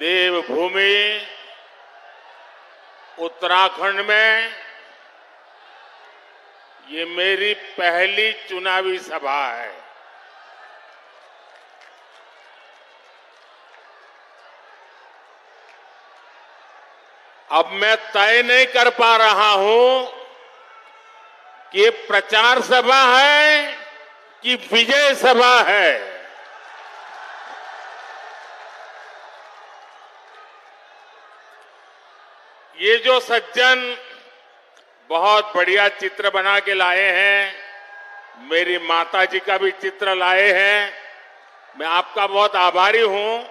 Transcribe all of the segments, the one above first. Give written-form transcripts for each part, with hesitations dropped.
देवभूमि उत्तराखंड में ये मेरी पहली चुनावी सभा है। अब मैं तय नहीं कर पा रहा हूं कि ये प्रचार सभा है कि विजय सभा है। ये जो सज्जन बहुत बढ़िया चित्र बना के लाए हैं, मेरी माता जी का भी चित्र लाए हैं, मैं आपका बहुत आभारी हूं।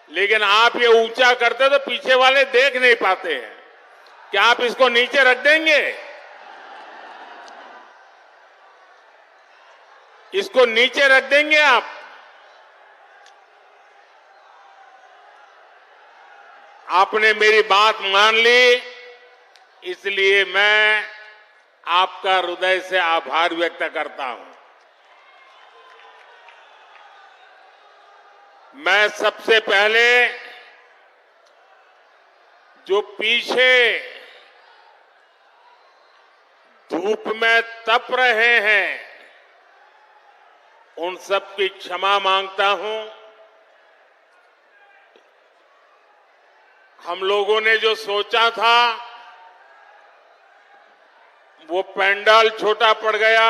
लेकिन आप ये ऊंचा करते तो पीछे वाले देख नहीं पाते हैं। क्या आप इसको नीचे रख देंगे? इसको नीचे रख देंगे आप? आपने मेरी बात मान ली, इसलिए मैं आपका हृदय से आभार व्यक्त करता हूं। मैं सबसे पहले जो पीछे धूप में तप रहे हैं, उन सब की क्षमा मांगता हूं। हम लोगों ने जो सोचा था वो पंडाल छोटा पड़ गया,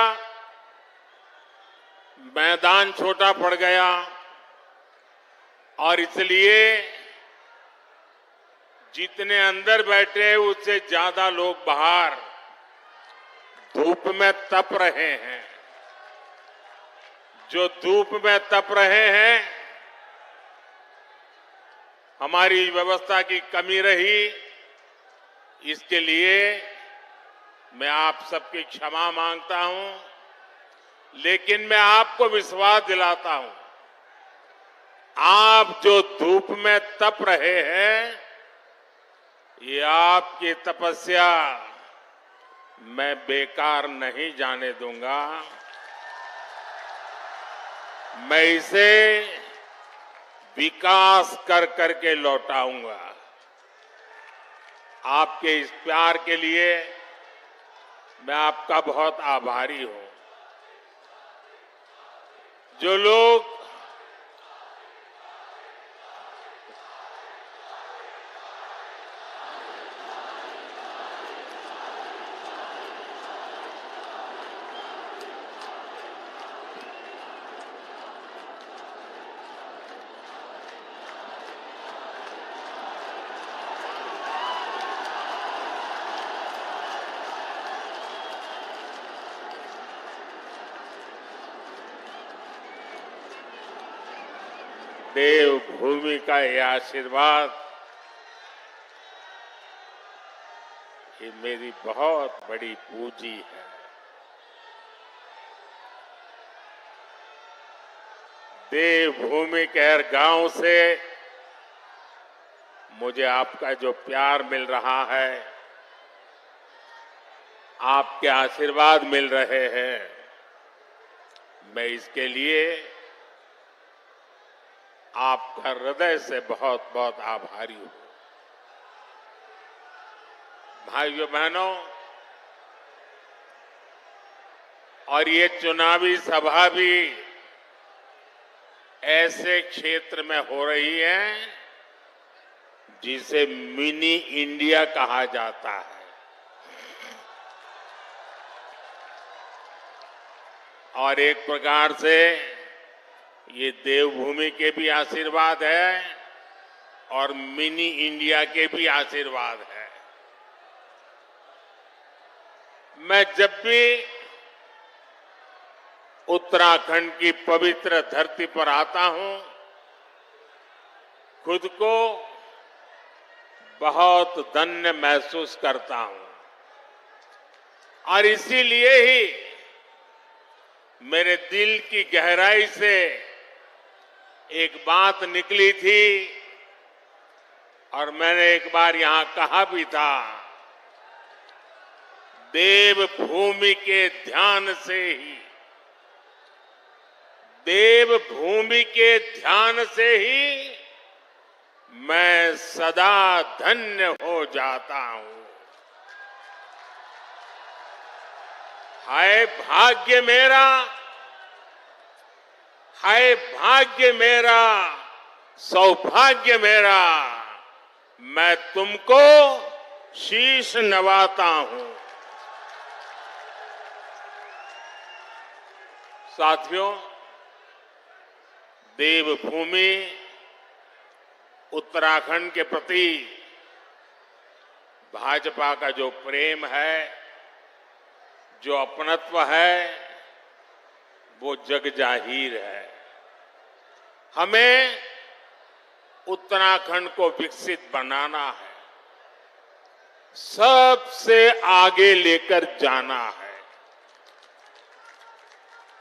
मैदान छोटा पड़ गया, और इसलिए जितने अंदर बैठे उससे ज्यादा लोग बाहर धूप में तप रहे हैं। जो धूप में तप रहे हैं, हमारी व्यवस्था की कमी रही, इसके लिए मैं आप सबकी क्षमा मांगता हूं। लेकिन मैं आपको विश्वास दिलाता हूं, आप जो धूप में तप रहे हैं, ये आपकी तपस्या मैं बेकार नहीं जाने दूंगा। मैं इसे विकास कर करके लौटाऊंगा। आपके इस प्यार के लिए मैं आपका बहुत आभारी हूं। जो लोग देवभूमि का यह आशीर्वाद, ये मेरी बहुत बड़ी पूंजी है। देवभूमि के हर गांव से मुझे आपका जो प्यार मिल रहा है, आपके आशीर्वाद मिल रहे हैं, मैं इसके लिए आपका हृदय से बहुत बहुत आभारी हूं। भाइयों बहनों, और ये चुनावी सभा भी ऐसे क्षेत्र में हो रही है जिसे मिनी इंडिया कहा जाता है। और एक प्रकार से ये देवभूमि के भी आशीर्वाद है और मिनी इंडिया के भी आशीर्वाद है। मैं जब भी उत्तराखंड की पवित्र धरती पर आता हूं, खुद को बहुत धन्य महसूस करता हूं। और इसीलिए ही मेरे दिल की गहराई से एक बात निकली थी और मैंने एक बार यहां कहा भी था, देवभूमि के ध्यान से ही, देवभूमि के ध्यान से ही मैं सदा धन्य हो जाता हूं। हाय भाग्य मेरा, हाय भाग्य मेरा, सौभाग्य मेरा, मैं तुमको शीश नवाता हूं। साथियों, देवभूमि उत्तराखंड के प्रति भाजपा का जो प्रेम है, जो अपनत्व है, वो जग जाहिर है। हमें उत्तराखंड को विकसित बनाना है, सबसे आगे लेकर जाना है,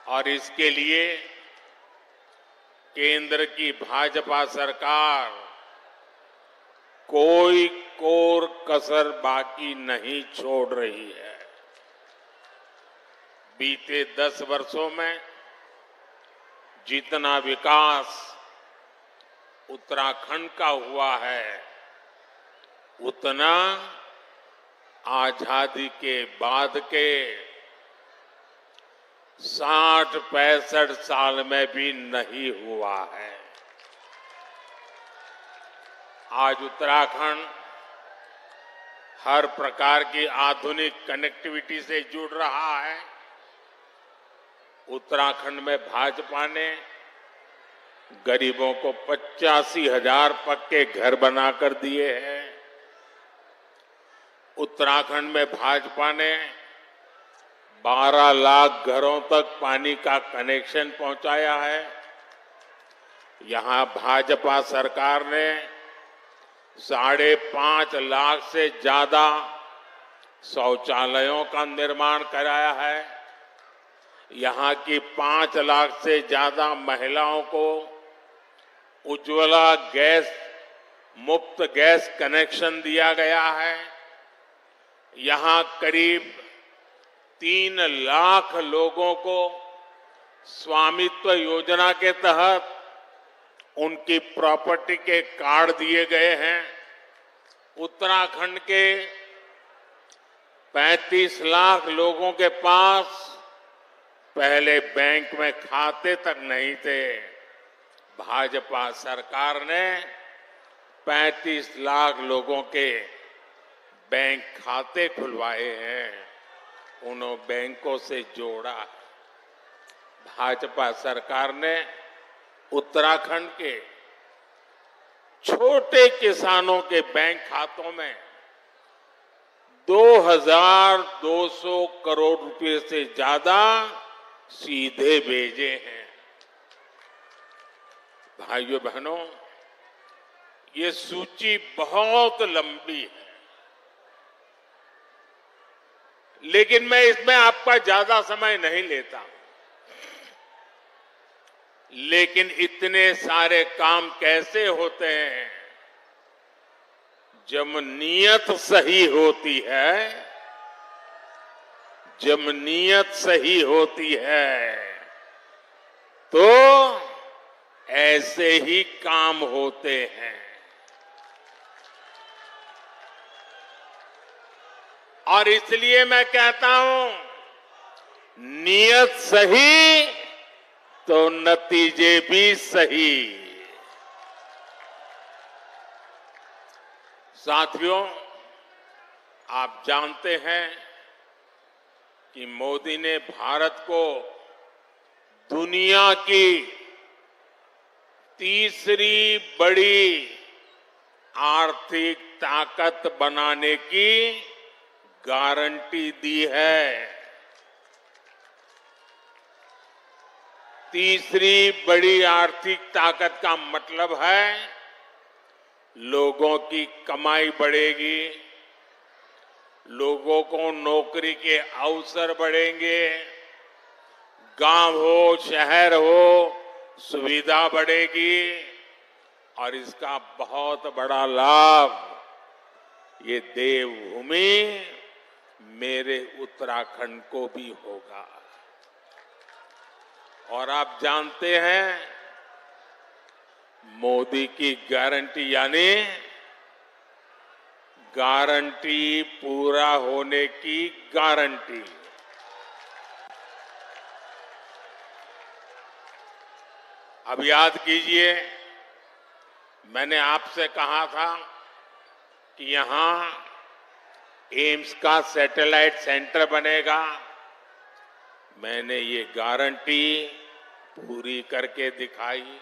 और इसके लिए केंद्र की भाजपा सरकार कोई कोर कसर बाकी नहीं छोड़ रही है। बीते 10 वर्षों में जितना विकास उत्तराखंड का हुआ है, उतना आजादी के बाद के 60-65 साल में भी नहीं हुआ है। आज उत्तराखंड हर प्रकार की आधुनिक कनेक्टिविटी से जुड़ रहा है। उत्तराखंड में भाजपा ने गरीबों को 85,000 पक्के घर बनाकर दिए हैं। उत्तराखंड में भाजपा ने 12 लाख घरों तक पानी का कनेक्शन पहुंचाया है। यहां भाजपा सरकार ने 5.5 लाख से ज्यादा शौचालयों का निर्माण कराया है। यहां की 5 लाख से ज्यादा महिलाओं को उज्ज्वला गैस मुफ्त गैस कनेक्शन दिया गया है। यहां करीब 3 लाख लोगों को स्वामित्व योजना के तहत उनकी प्रॉपर्टी के कार्ड दिए गए हैं। उत्तराखंड के 35 लाख लोगों के पास पहले बैंक में खाते तक नहीं थे। भाजपा सरकार ने 35 लाख लोगों के बैंक खाते खुलवाए हैं, उन्होंने बैंकों से जोड़ा। भाजपा सरकार ने उत्तराखंड के छोटे किसानों के बैंक खातों में 2,200 करोड़ रुपए से ज्यादा सीधे भेजे हैं। भाइयों बहनों, ये सूची बहुत लंबी है, लेकिन मैं इसमें आपका ज्यादा समय नहीं लेता। लेकिन इतने सारे काम कैसे होते हैं? जब नीयत सही होती है, जब नीयत सही होती है तो ऐसे ही काम होते हैं। और इसलिए मैं कहता हूं, नीयत सही तो नतीजे भी सही। साथियों, आप जानते हैं कि मोदी ने भारत को दुनिया की तीसरी बड़ी आर्थिक ताकत बनाने की गारंटी दी है। तीसरी बड़ी आर्थिक ताकत का मतलब है लोगों की कमाई बढ़ेगी, लोगों को नौकरी के अवसर बढ़ेंगे, गांव हो शहर हो सुविधा बढ़ेगी, और इसका बहुत बड़ा लाभ ये देवभूमि मेरे उत्तराखंड को भी होगा। और आप जानते हैं, मोदी की गारंटी यानी गारंटी पूरा होने की गारंटी। अब याद कीजिए, मैंने आपसे कहा था कि यहां एम्स का सैटेलाइट सेंटर बनेगा। मैंने ये गारंटी पूरी करके दिखाई।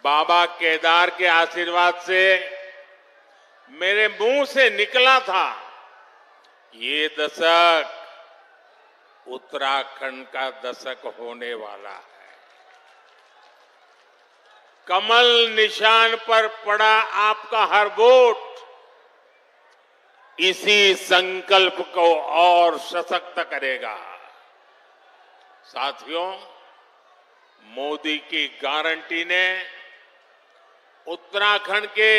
बाबा केदार के आशीर्वाद से मेरे मुंह से निकला था, ये दशक उत्तराखंड का दशक होने वाला है। कमल निशान पर पड़ा आपका हर वोट इसी संकल्प को और सशक्त करेगा। साथियों, मोदी की गारंटी ने उत्तराखंड के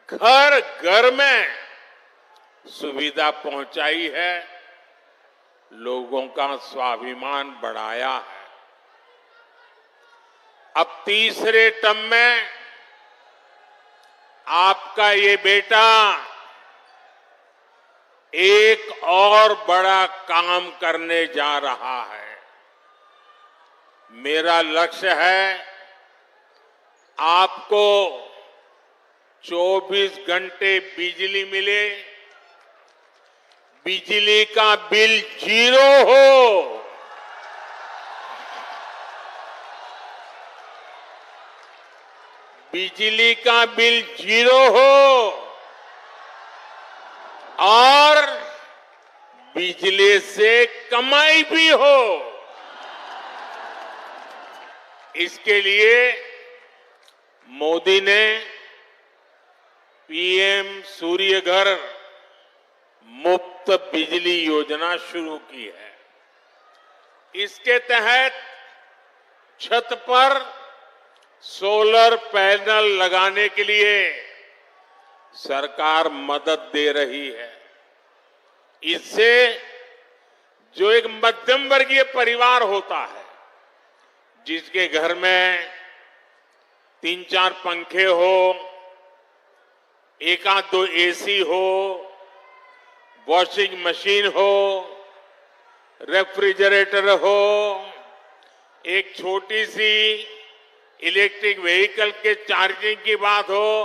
घर घर में सुविधा पहुंचाई है, लोगों का स्वाभिमान बढ़ाया है। अब तीसरे टर्म में आपका ये बेटा एक और बड़ा काम करने जा रहा है। मेरा लक्ष्य है आपको 24 घंटे बिजली मिले, बिजली का बिल 0 हो, बिजली का बिल 0 हो और बिजली से कमाई भी हो। इसके लिए मोदी ने पीएम सूर्य घर मुफ्त बिजली योजना शुरू की है। इसके तहत छत पर सोलर पैनल लगाने के लिए सरकार मदद दे रही है। इससे जो एक मध्यम वर्गीय परिवार होता है, जिसके घर में 3-4 पंखे हो, 1-2 एसी हो, वॉशिंग मशीन हो, रेफ्रिजरेटर हो, एक छोटी सी इलेक्ट्रिक व्हीकल के चार्जिंग की बात हो,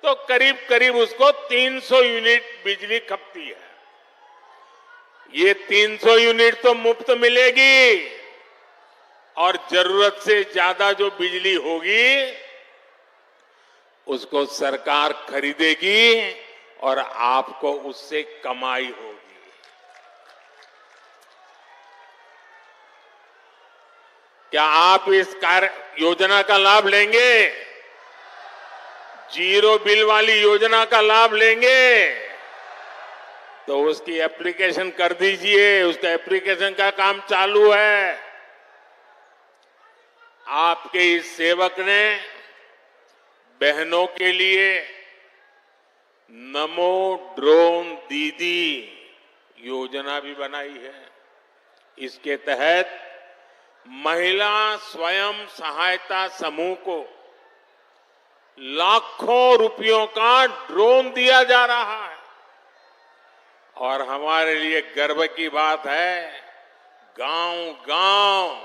तो करीब करीब उसको 300 यूनिट बिजली खपती है। ये 300 यूनिट तो मुफ्त मिलेगी और जरूरत से ज्यादा जो बिजली होगी उसको सरकार खरीदेगी और आपको उससे कमाई होगी। क्या आप इस योजना का लाभ लेंगे? जीरो बिल वाली योजना का लाभ लेंगे? तो उसकी एप्लीकेशन कर दीजिए। उसका एप्लीकेशन का काम चालू है। आपके इस सेवक ने बहनों के लिए नमो ड्रोन दीदी योजना भी बनाई है। इसके तहत महिला स्वयं सहायता समूह को लाखों रुपयों का ड्रोन दिया जा रहा है। और हमारे लिए गर्व की बात है, गांव-गांव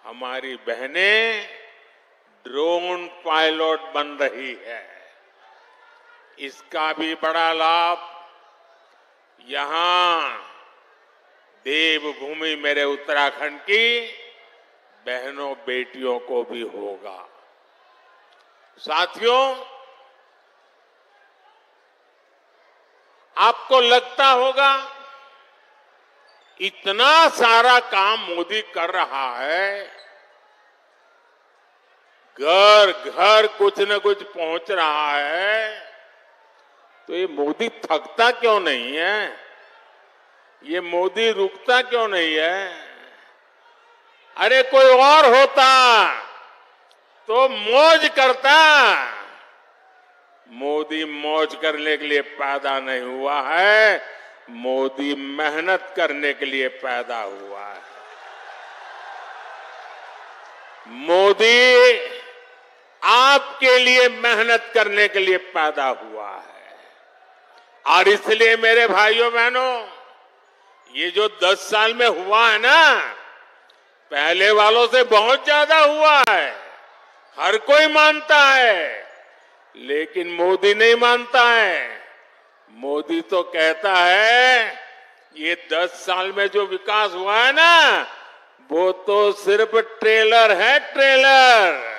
हमारी बहनें ड्रोन पायलट बन रही है। इसका भी बड़ा लाभ यहां देवभूमि मेरे उत्तराखंड की बहनों बेटियों को भी होगा। साथियों, आपको लगता होगा इतना सारा काम मोदी कर रहा है, घर घर कुछ न कुछ पहुंच रहा है, तो ये मोदी थकता क्यों नहीं है? ये मोदी रुकता क्यों नहीं है? अरे कोई और होता तो मौज करता। मोदी मौज करने के लिए पैदा नहीं हुआ है, मोदी मेहनत करने के लिए पैदा हुआ है। मोदी आपके लिए मेहनत करने के लिए पैदा हुआ है। और इसलिए मेरे भाइयों बहनों, ये जो 10 साल में हुआ है ना, पहले वालों से बहुत ज्यादा हुआ है। हर कोई मानता है, लेकिन मोदी नहीं मानता है। मोदी तो कहता है ये 10 साल में जो विकास हुआ है ना, वो तो सिर्फ ट्रेलर है, ट्रेलर।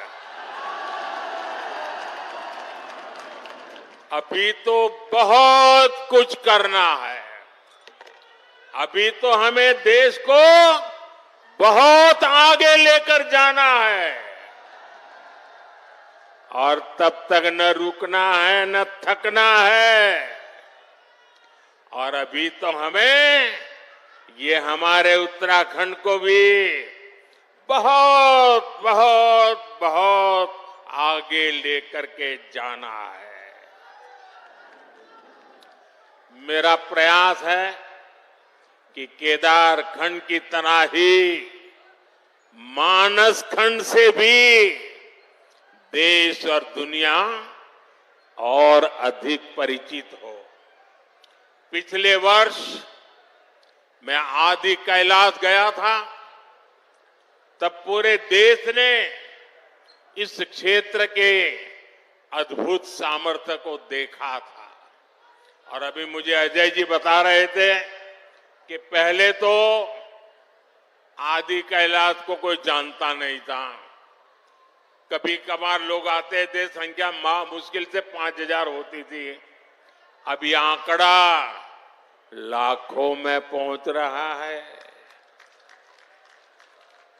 अभी तो बहुत कुछ करना है। अभी तो हमें देश को बहुत आगे लेकर जाना है, और तब तक न रुकना है न थकना है। और अभी तो हमें ये हमारे उत्तराखंड को भी बहुत बहुत बहुत आगे लेकर के जाना है। मेरा प्रयास है कि केदार खंड की तरह ही मानस खंड से भी देश और दुनिया और अधिक परिचित हो। पिछले वर्ष मैं आदि कैलाश गया था, तब पूरे देश ने इस क्षेत्र के अद्भुत सामर्थ्य को देखा था। और अभी मुझे अजय जी बता रहे थे कि पहले तो आदि कैलाश को कोई जानता नहीं था। कभी कभार लोग आते थे, संख्या मुश्किल से 5,000 होती थी। अब ये आंकड़ा लाखों में पहुंच रहा है।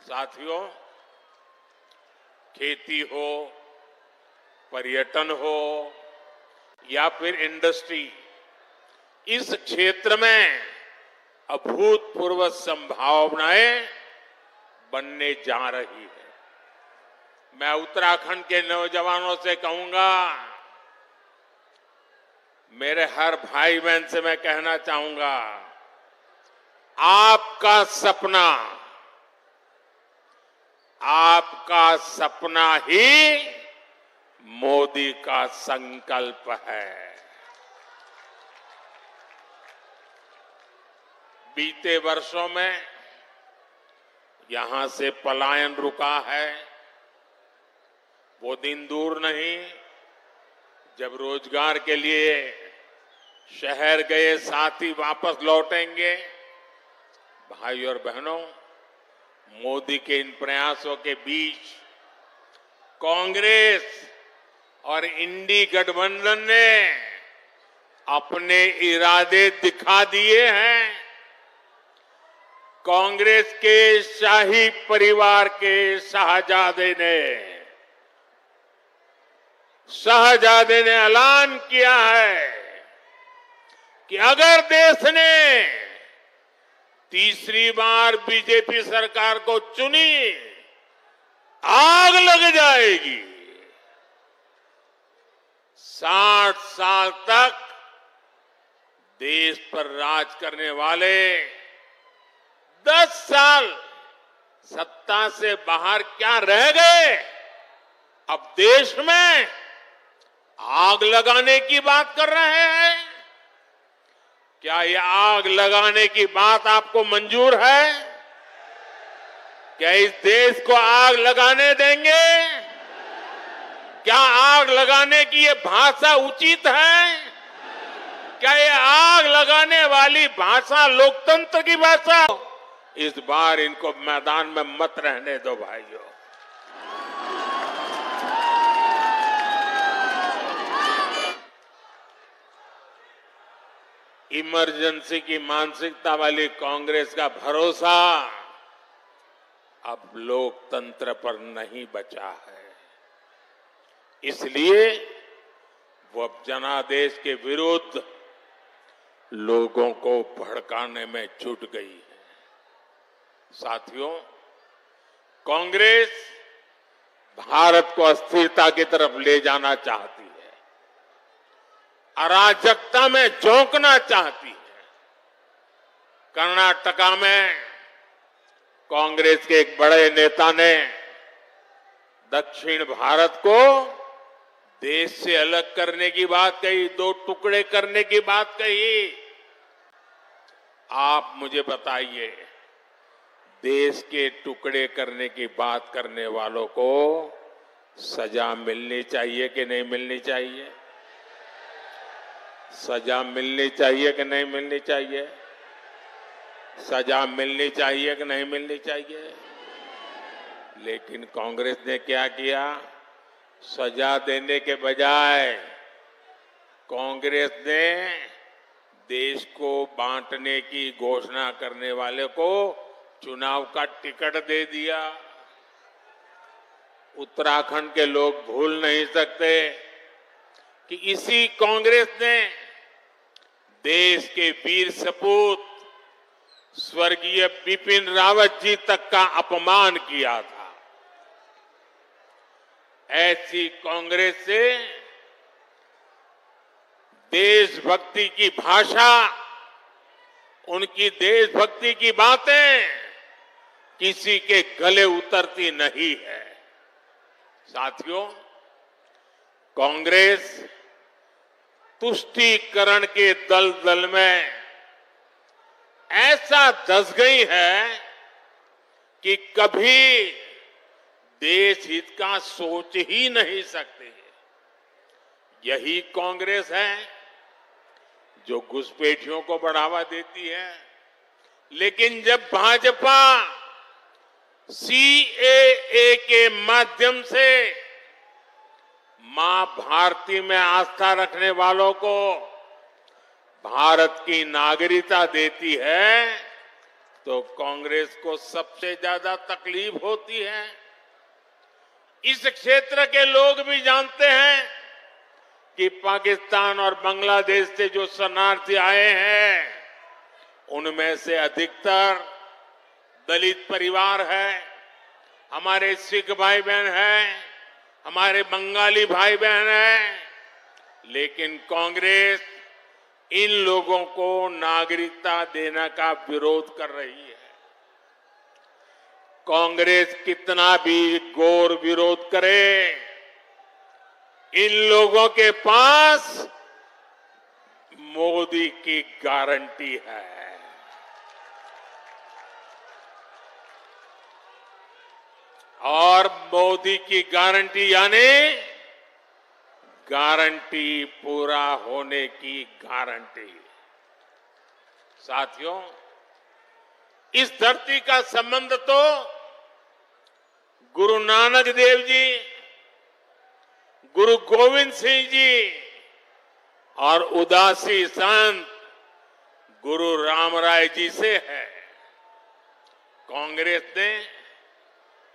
साथियों, खेती हो, पर्यटन हो या फिर इंडस्ट्री, इस क्षेत्र में अभूतपूर्व संभावनाएं बनने जा रही है। मैं उत्तराखंड के नौजवानों से कहूंगा, मेरे हर भाई बहन से मैं कहना चाहूंगा, आपका सपना ही मोदी का संकल्प है। बीते वर्षों में यहां से पलायन रुका है। वो दिन दूर नहीं जब रोजगार के लिए शहर गए साथी वापस लौटेंगे। भाई और बहनों, मोदी के इन प्रयासों के बीच कांग्रेस और इंडी गठबंधन ने अपने इरादे दिखा दिए हैं। कांग्रेस के शाही परिवार के शाहजादे ने ऐलान किया है कि अगर देश ने तीसरी बार बीजेपी सरकार को चुनी, आग लग जाएगी। 60 साल तक देश पर राज करने वाले 10 साल सत्ता से बाहर क्या रह गए, अब देश में आग लगाने की बात कर रहे हैं। क्या ये आग लगाने की बात आपको मंजूर है? क्या इस देश को आग लगाने देंगे? क्या आग लगाने की ये भाषा उचित है? क्या ये आग लगाने वाली भाषा लोकतंत्र की भाषा? इस बार इनको मैदान में मत रहने दो भाइयों। इमरजेंसी की मानसिकता वाली कांग्रेस का भरोसा अब लोकतंत्र पर नहीं बचा है। इसलिए वो अब जनादेश के विरुद्ध लोगों को भड़काने में जुट गई है। साथियों, कांग्रेस भारत को अस्थिरता की तरफ ले जाना चाहती है, अराजकता में झोंकना चाहती है। कर्नाटका में कांग्रेस के एक बड़े नेता ने दक्षिण भारत को देश से अलग करने की बात कही, दो टुकड़े करने की बात कही। आप मुझे बताइए, देश के टुकड़े करने की बात करने वालों को सजा मिलनी चाहिए कि नहीं मिलनी चाहिए? सजा मिलनी चाहिए कि नहीं मिलनी चाहिए? सजा मिलनी चाहिए कि नहीं मिलनी चाहिए? लेकिन कांग्रेस ने क्या किया? सजा देने के बजाय कांग्रेस ने देश को बांटने की घोषणा करने वाले को चुनाव का टिकट दे दिया। उत्तराखंड के लोग भूल नहीं सकते कि इसी कांग्रेस ने देश के वीर सपूत स्वर्गीय बिपिन रावत जी तक का अपमान किया था। ऐसी कांग्रेस से देशभक्ति की भाषा, उनकी देशभक्ति की बातें किसी के गले उतरती नहीं है। साथियों, कांग्रेस तुष्टीकरण के दलदल में ऐसा धंस गई है कि कभी देश हित का सोच ही नहीं सकते। यही कांग्रेस है जो घुसपैठियों को बढ़ावा देती है, लेकिन जब भाजपा सीएए के माध्यम से मां भारती में आस्था रखने वालों को भारत की नागरिकता देती है, तो कांग्रेस को सबसे ज्यादा तकलीफ होती है। इस क्षेत्र के लोग भी जानते हैं कि पाकिस्तान और बांग्लादेश से जो शरणार्थी आए हैं, उनमें से अधिकतर दलित परिवार है, हमारे सिख भाई बहन हैं, हमारे बंगाली भाई बहन हैं, लेकिन कांग्रेस इन लोगों को नागरिकता देने का विरोध कर रही है। कांग्रेस कितना भी घोर विरोध करे, इन लोगों के पास मोदी की गारंटी है। और मोदी की गारंटी यानी गारंटी पूरा होने की गारंटी। साथियों, इस धरती का संबंध तो गुरु नानक देव जी, गुरु गोविंद सिंह जी और उदासी संत गुरु रामराय जी से है। कांग्रेस ने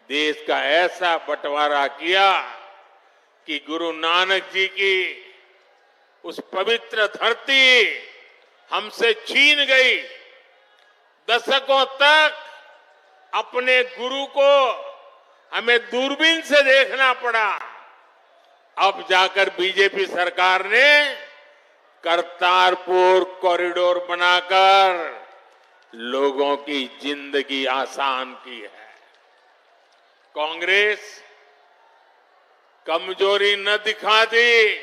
देश का ऐसा बंटवारा किया कि गुरु नानक जी की उस पवित्र धरती हमसे छीन गई। दशकों तक अपने गुरु को हमें दूरबीन से देखना पड़ा। अब जाकर बीजेपी सरकार ने करतारपुर कॉरिडोर बनाकर लोगों की जिंदगी आसान की है। कांग्रेस कमजोरी न दिखा दी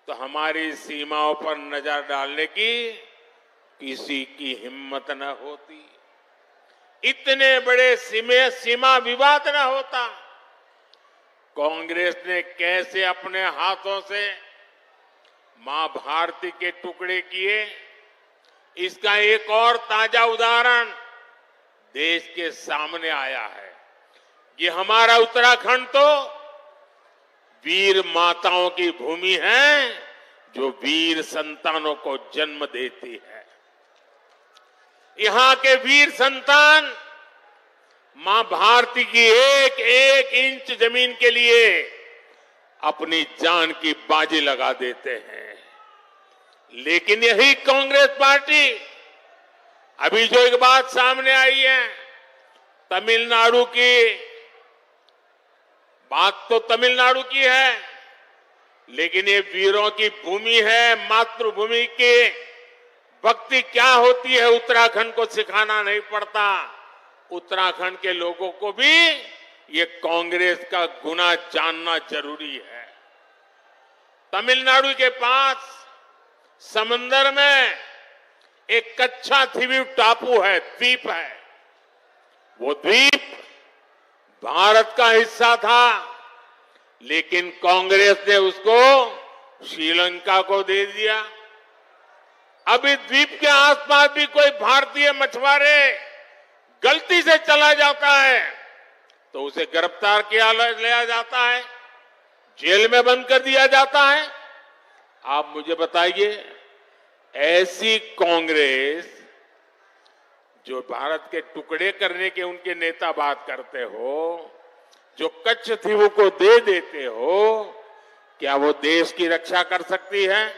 तो हमारी सीमाओं पर नजर डालने की किसी की हिम्मत न होती, इतने बड़े सीमा विवाद न होता। कांग्रेस ने कैसे अपने हाथों से मां भारती के टुकड़े किए, इसका एक और ताजा उदाहरण देश के सामने आया है। ये हमारा उत्तराखंड तो वीर माताओं की भूमि है, जो वीर संतानों को जन्म देती है। यहां के वीर संतान मां भारती की एक एक इंच जमीन के लिए अपनी जान की बाजी लगा देते हैं। लेकिन यही कांग्रेस पार्टी, अभी जो एक बात सामने आई है, तमिलनाडु की बात तो तमिलनाडु की है, लेकिन ये वीरों की भूमि है, मातृभूमि की भक्ति क्या होती है उत्तराखंड को सिखाना नहीं पड़ता। उत्तराखंड के लोगों को भी ये कांग्रेस का गुना जानना जरूरी है। तमिलनाडु के पास समंदर में एक कच्चा द्वीप टापू है, द्वीप है। वो द्वीप भारत का हिस्सा था, लेकिन कांग्रेस ने उसको श्रीलंका को दे दिया। अब इस द्वीप के आसपास भी कोई भारतीय मछुआरे गलती से चला जाता है तो उसे गिरफ्तार किया लिया जाता है, जेल में बंद कर दिया जाता है। आप मुझे बताइए, ऐसी कांग्रेस जो भारत के टुकड़े करने के उनके नेता बात करते हो, जो कच्छ द्वीप को दे देते हो, क्या वो देश की रक्षा कर सकती है?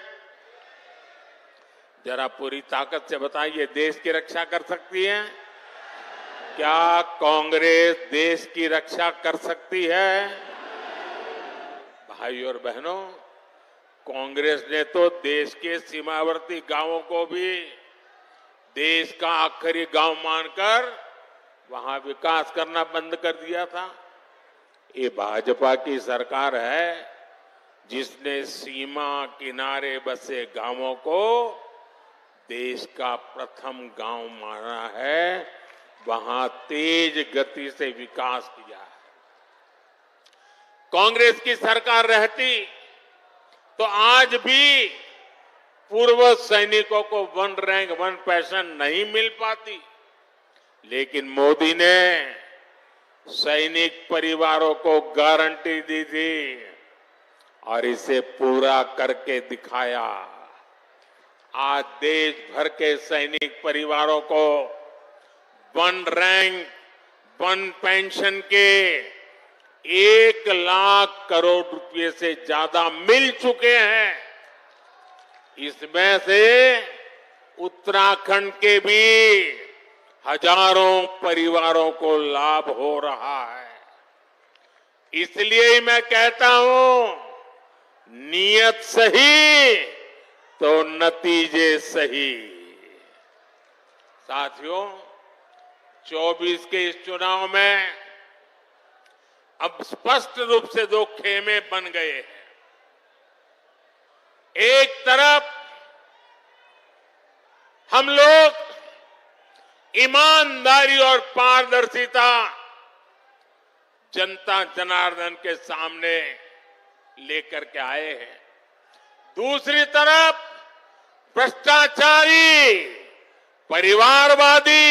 जरा पूरी ताकत से बताइए, देश की रक्षा कर सकती है? क्या कांग्रेस देश की रक्षा कर सकती है? भाई और बहनों, कांग्रेस ने तो देश के सीमावर्ती गांवों को भी देश का आखिरी गांव मानकर वहां विकास करना बंद कर दिया था। ये भाजपा की सरकार है जिसने सीमा किनारे बसे गांवों को देश का प्रथम गांव माना है, वहां तेज गति से विकास किया है। कांग्रेस की सरकार रहती तो आज भी पूर्व सैनिकों को 1 रैंक 1 पेंशन नहीं मिल पाती, लेकिन मोदी ने सैनिक परिवारों को गारंटी दी थी और इसे पूरा करके दिखाया। आज देश भर के सैनिक परिवारों को 1 रैंक 1 पेंशन के 1 लाख करोड़ रुपए से ज्यादा मिल चुके हैं। इसमें से उत्तराखंड के भी हजारों परिवारों को लाभ हो रहा है। इसलिए मैं कहता हूं, नीयत सही तो नतीजे सही। साथियों, 24 के इस चुनाव में अब स्पष्ट रूप से 2 खेमे बन गए हैं। एक तरफ हम लोग ईमानदारी और पारदर्शिता जनता जनार्दन के सामने लेकर के आए हैं। दूसरी तरफ भ्रष्टाचारी, परिवारवादी,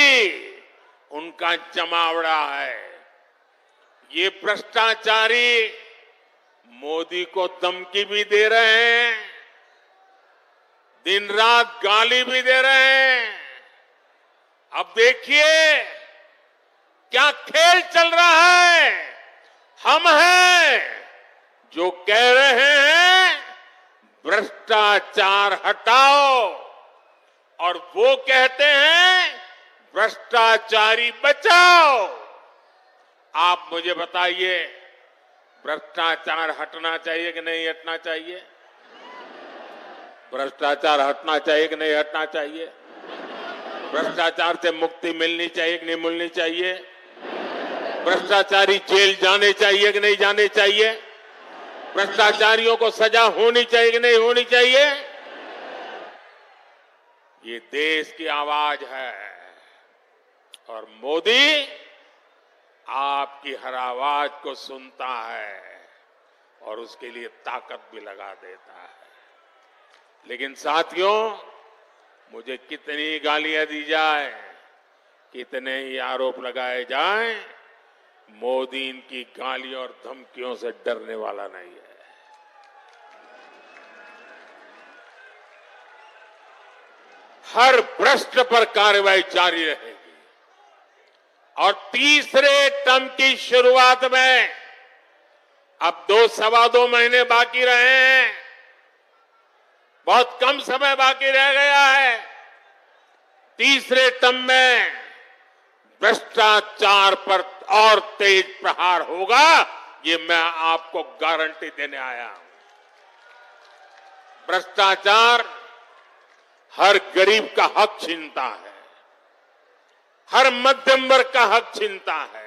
उनका जमावड़ा है। ये भ्रष्टाचारी मोदी को धमकी भी दे रहे हैं, दिन रात गाली भी दे रहे हैं। अब देखिए क्या खेल चल रहा है। हम हैं जो कह रहे हैं भ्रष्टाचार हटाओ, और वो कहते हैं भ्रष्टाचारी बचाओ। आप मुझे बताइए, भ्रष्टाचार हटना चाहिए कि नहीं हटना चाहिए? भ्रष्टाचार हटना चाहिए कि नहीं हटना चाहिए? भ्रष्टाचार से मुक्ति मिलनी चाहिए कि नहीं मिलनी चाहिए? भ्रष्टाचारी जेल जाने चाहिए कि नहीं जाने चाहिए? भ्रष्टाचारियों को सजा होनी चाहिए कि नहीं होनी चाहिए? ये देश की आवाज है और मोदी आपकी हर आवाज को सुनता है और उसके लिए ताकत भी लगा देता है। लेकिन साथियों, मुझे कितनी गालियां दी जाए, कितने ही आरोप लगाए जाएं, मोदी इनकी गालियों और धमकियों से डरने वाला नहीं है। हर भ्रष्ट पर कार्रवाई जारी रहेगी और तीसरे टर्म की शुरुआत में अब 2-2.25 महीने बाकी रहे हैं, बहुत कम समय बाकी रह गया है। तीसरे टर्म में भ्रष्टाचार पर और तेज प्रहार होगा, ये मैं आपको गारंटी देने आया हूं। भ्रष्टाचार हर गरीब का हक छीनता है, हर मध्यम वर्ग का हक छीनता है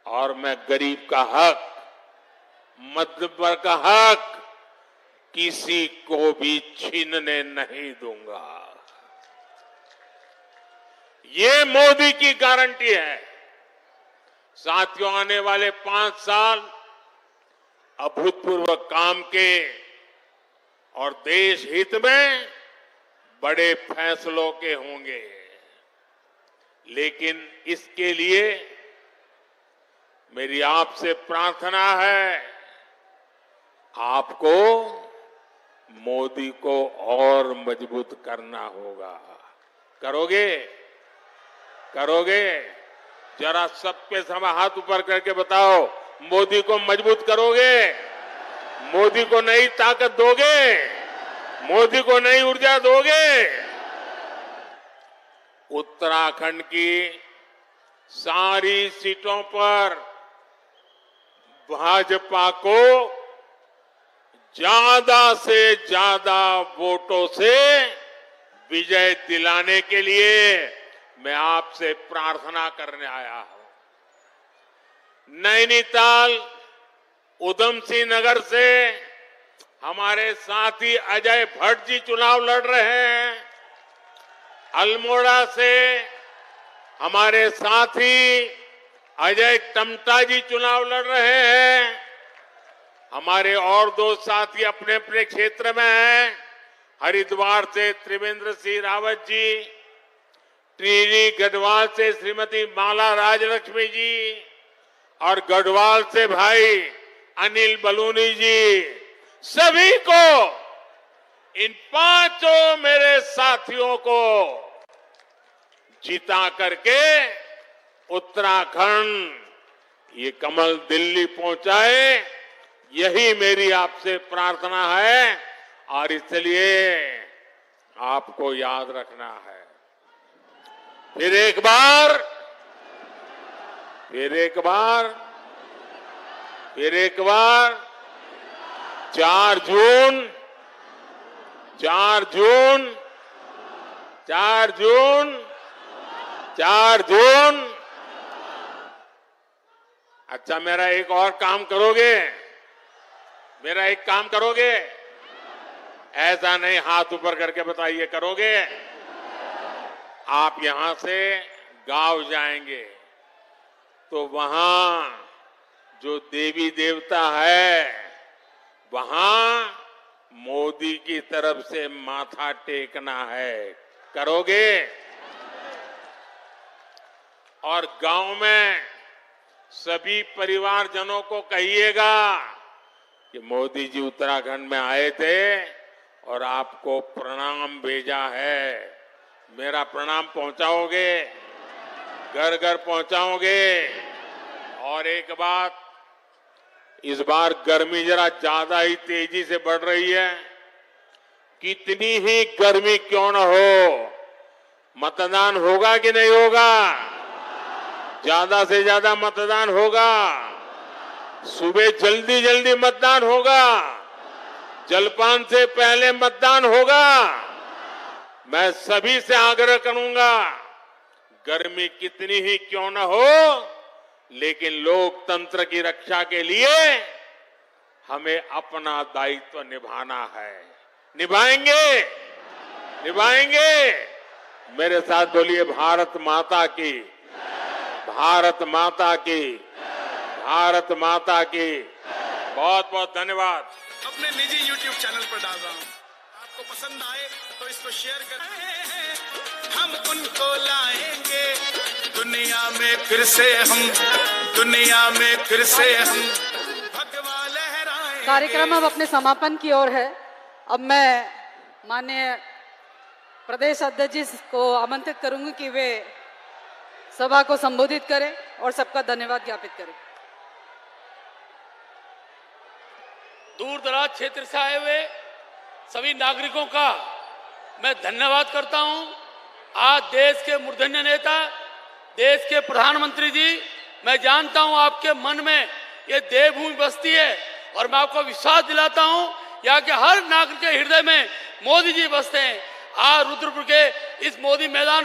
और मैं गरीब का हक, मध्यम वर्ग का हक किसी को भी छीनने नहीं दूंगा। ये मोदी की गारंटी है। साथियों, आने वाले 5 साल अभूतपूर्व काम के और देश हित में बड़े फैसलों के होंगे, लेकिन इसके लिए मेरी आपसे प्रार्थना है, आपको मोदी को और मजबूत करना होगा। करोगे? करोगे? जरा सबके समय हाथ ऊपर करके बताओ, मोदी को मजबूत करोगे? मोदी को नई ताकत दोगे? मोदी को नई ऊर्जा दोगे? उत्तराखंड की सारी सीटों पर भाजपा को ज्यादा से ज्यादा वोटों से विजय दिलाने के लिए मैं आपसे प्रार्थना करने आया हूं। नैनीताल, उधम सिंह नगर से हमारे साथी अजय भट्ट जी चुनाव लड़ रहे हैं। अल्मोड़ा से हमारे साथी अजय टमटा जी चुनाव लड़ रहे हैं। हमारे और 2 साथी अपने अपने क्षेत्र में हैं। हरिद्वार से त्रिवेंद्र सिंह रावत जी, टिहरी गढ़वाल से श्रीमती माला राजलक्ष्मी जी और गढ़वाल से भाई अनिल बलूनी जी, सभी को, इन 5 मेरे साथियों को जिता करके उत्तराखंड ये कमल दिल्ली पहुंचाए, यही मेरी आपसे प्रार्थना है और इसलिए आपको याद रखना है। फिर एक बार 4 जून। अच्छा, मेरा एक और काम करोगे? मेरा एक काम करोगे? ऐसा नहीं, हाथ ऊपर करके बताइए, करोगे? आप यहां से गांव जाएंगे तो वहां जो देवी देवता है, वहां मोदी की तरफ से माथा टेकना है। करोगे? और गांव में सभी परिवारजनों को कहिएगा कि मोदी जी उत्तराखंड में आए थे और आपको प्रणाम भेजा है। मेरा प्रणाम पहुंचाओगे? घर घर पहुंचाओगे? और एक बात, इस बार गर्मी जरा ज्यादा ही तेजी से बढ़ रही है। कितनी ही गर्मी क्यों न हो, मतदान होगा कि नहीं होगा? ज्यादा से ज्यादा मतदान होगा। सुबह जल्दी जल्दी मतदान होगा। जलपान से पहले मतदान होगा। मैं सभी से आग्रह करूंगा, गर्मी कितनी ही क्यों न हो, लेकिन लोकतंत्र की रक्षा के लिए हमें अपना दायित्व निभाना है। निभाएंगे? निभाएंगे? मेरे साथ बोलिए, भारत माता की, भारत माता की, भारत माता की। बहुत बहुत धन्यवाद। अपने निजी YouTube चैनल पर डाल रहा हूँ, आपको पसंद आए तो इसको शेयर करें। हम उनको लाएंगे दुनिया में फिर से, हम दुनिया में फिर से हम भगवा लहराएंगे। कार्यक्रम अब अपने समापन की ओर है। अब मैं माननीय प्रदेश अध्यक्ष जी को आमंत्रित करूंगी कि वे सभा को संबोधित करें और सबका धन्यवाद ज्ञापित करें। दूर दराज क्षेत्र से आए हुए सभी नागरिकों का मैं धन्यवाद करता हूं। आज देश के मूर्धन्य नेता, देश के प्रधानमंत्री जी, मैं जानता हूं आपके मन में ये देवभूमि बसती है और मैं आपको विश्वास दिलाता हूं यहाँ के हर नागरिक के हृदय में मोदी जी बसते हैं। आज रुद्रपुर के इस मोदी मैदान में